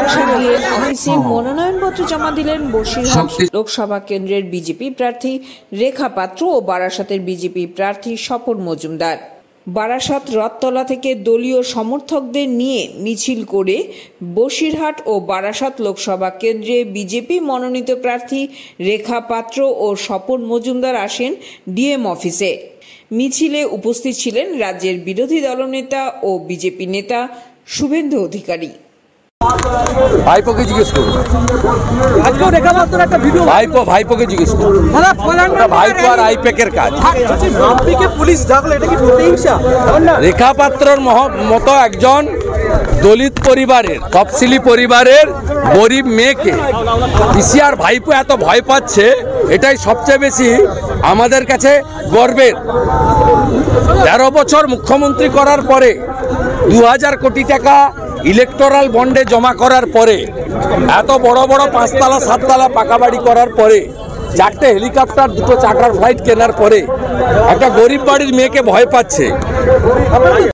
বারাসাত গিয়ে অফিসে মনোনয়নপত্র জমা দিলেন বসিরহাট লোকসভা কেন্দ্রের বিজেপি প্রার্থী রেখা পাত্র ও বারাসাতের বিজেপি প্রার্থী স্বপন মজুমদার। বারাসাত রথতলা থেকে দলীয় সমর্থকদের নিয়ে মিছিল করে বসিরহাট ও বারাসাত লোকসভা কেন্দ্রে বিজেপি মনোনীত প্রার্থী রেখা পাত্র ও স্বপন মজুমদার আসেন ডিএম অফিসে। মিছিলে উপস্থিত ছিলেন রাজ্যের বিরোধী দলনেতা ও বিজেপি নেতা শুভেন্দু অধিকারী। ভাইপোকে জিজ্ঞেস করুন, ভাইপোকে জিজ্ঞেস করুন, ভাইপো আর আইপ্যাকের কাজ। রেখা পাত্রর মতো একজন দলিত পরিবারের, তফসিলি পরিবারের গরিব মেয়েকে পিসিআর ভাইপো এত ভয় পাচ্ছে, এটাই সবচেয়ে বেশি আমাদের কাছে গর্বের। 13 বছর মুখ্যমন্ত্রী করার পরে 2000 কোটি টাকা ইলেকটোরাল বন্ডে জমা করার পরে, এত বড় বড় 5 তলা 7 তলা পাকা বাড়ি করার পরে, 4টে হেলিকপ্টার 2টো চার্টার ফ্লাইট কেনার পরে একটা গরিব বাড়ির মেয়েকে ভয় পাচ্ছে।